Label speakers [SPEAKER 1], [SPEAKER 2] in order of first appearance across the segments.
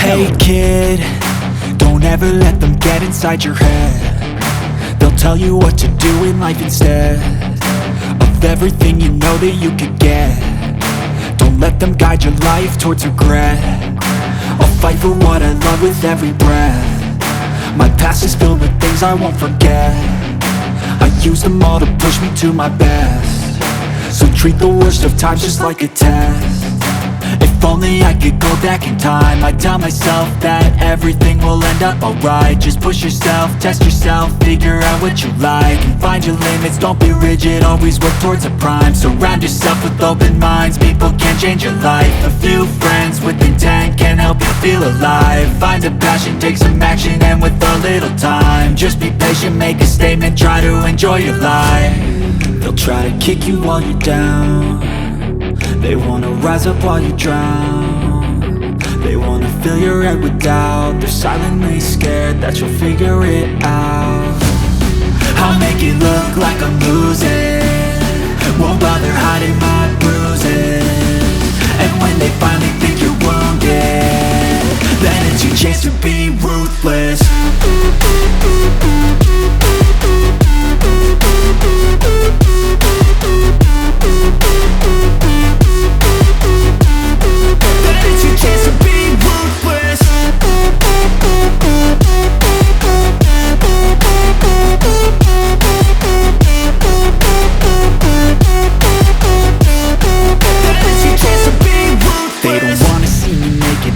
[SPEAKER 1] Hey kid, don't ever let them get inside your head. They'll tell you what to do in life instead of everything you know that you could get. Don't let them guide your life towards regret. I'll fight for what I love with every breath. My past is filled with things I won't forget. I use them all to push me to my best. So treat the worst of times just like a test. If only I could go back in time, I'd tell myself that everything will end up alright. Just push yourself, test yourself, figure out what you like, and find your limits, don't be rigid, always work towards a prime. Surround yourself with open minds, people can change your life. A few friends with intent can help you feel alive. Find a passion, take some action, and with a little time, just be patient, make a statement, try to enjoy your life. They'll try to kick you while you're down. They wanna rise up while you drown. They wanna fill your head with doubt. They're silently scared that you'll figure it out. I'll make it look like I'm losing, won't bother hiding my bruises. And when they finally think you're wounded, then it's your chance to be ruthless.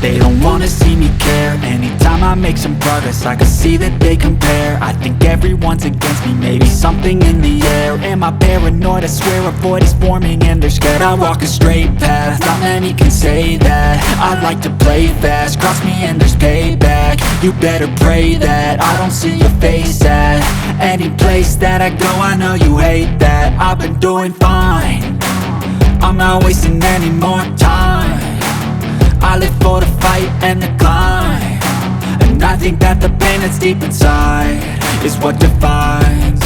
[SPEAKER 1] They don't wanna see me care. Anytime I make some progress, I can see that they compare. I think everyone's against me, maybe something in the air. Am I paranoid? I swear a void is forming and they're scared I walk a straight path. Not many can say that. I like to play fast, cross me and there's payback. You better pray that I don't see your face at any place that I go. I know you hate that. I've been doing fine, I'm not wasting any more time. I live for the fight and the climb, and I think that the pain that's deep inside is what defines.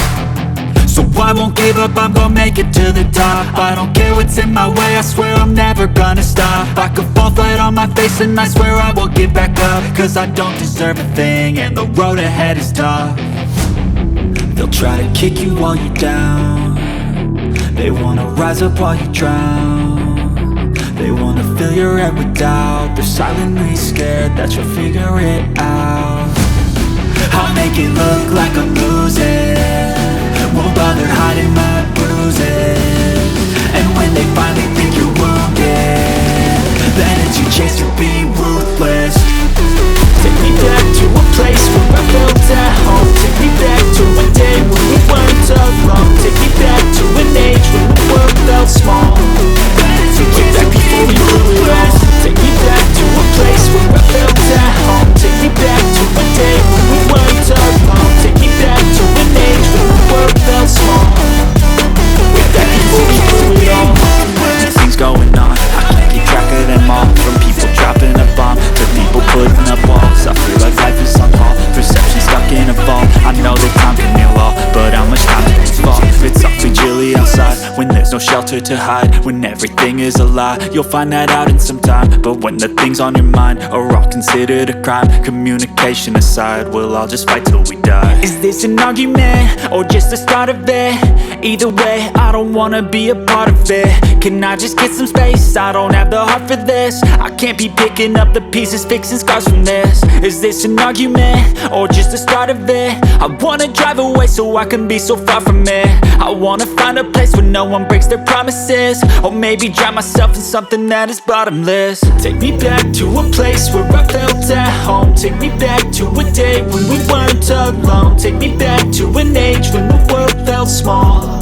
[SPEAKER 1] So I won't give up, I'm gonna make it to the top. I don't care what's in my way, I swear I'm never gonna stop. I could fall flat on my face and I swear I will get back up, cause I don't deserve a thing and the road ahead is tough. They'll try to kick you while you're down. They wanna rise up while you drown. They wanna fill your head with doubt. They're silently scared that you'll figure it out. I'll make it look like I'm losing, won't bother hiding my bruises. And when they finally think you're wounded, then it's your chance to be ruthless. Take me back to a place where I felt at home. Take me back to a day when we weren't alone. Take me back to an age when the world felt small. Way back before we blew it all. Take me back to a place where I felt at home. Take me back to a day when we weren't alone. Take me back to an age when the world felt small. Way back before we blew it all. Things going on, I can't keep track of them all. From people dropping a bomb to people putting up walls. I feel like life is on hold, perception stuck in a vault. I know that time can heal all, but how much time can it fall? It's awfully chilly outside when there's no shelter to hide. When everything is a lie, you'll find that out in some time. But when the things on your mind are all considered a crime, communication aside, we'll all just fight till we die. Is this an argument or just the start of it? Either way, I don't wanna be a part of it. Can I just get some space? I don't have the heart for this. I can't be picking up the pieces, fixing scars from this. Is this an argument or just the start of it? I wanna drive away so I can be so far from it. I wanna find a place where no one breaks their promises, or maybe drown myself in something that is bottomless. Take me back to a place where I felt at home. Take me back to a day when we weren't alone. Take me back to an age when the world felt small.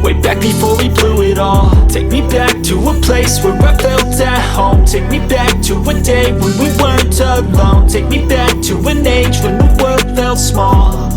[SPEAKER 1] Way back before we blew it all. Take me back to a place where I felt at home. Take me back to a day when we weren't alone. Take me back to an age when the world felt small.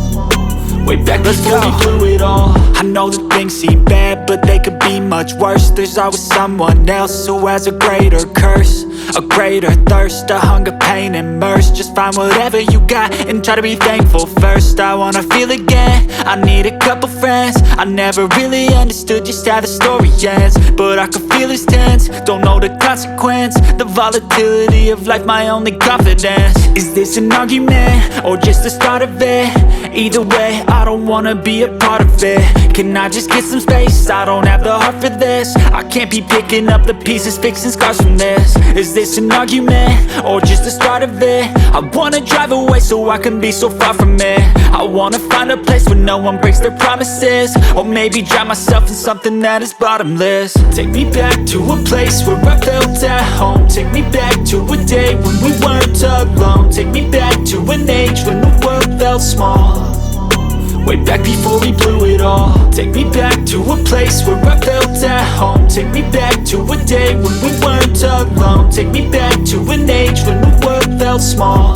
[SPEAKER 1] Way back before we blew it all. I know that things seem bad, but they could be much much worse. There's always someone else who has a greater curse, a greater thirst, a hunger, pain, and mercy. Just find whatever you got and try to be thankful first. I wanna feel again, I need a couple friends. I never really understood just how the story ends, but I can feel it's tense, don't know the consequence. The volatility of life, my only confidence. Is this an argument, or just the start of it? Either way, I don't wanna be a part of it. Can I just get some space? I don't have the heart for this. I can't be picking up the pieces, fixing scars from this. Is this an argument, or just the start of it? I wanna drive away so I can be so far from it. I wanna find a place where no one breaks their promises, or maybe drown myself in something that is bottomless. Take me back to a place where I felt at home. Take me back to a day when we weren't alone. Take me back to an age when the world felt small, way back before we blew it all. Take me back to a place where I felt at home. Take me back to a day when we weren't alone. Take me back to an age when the world felt small,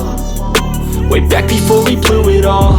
[SPEAKER 1] way back before we blew it all.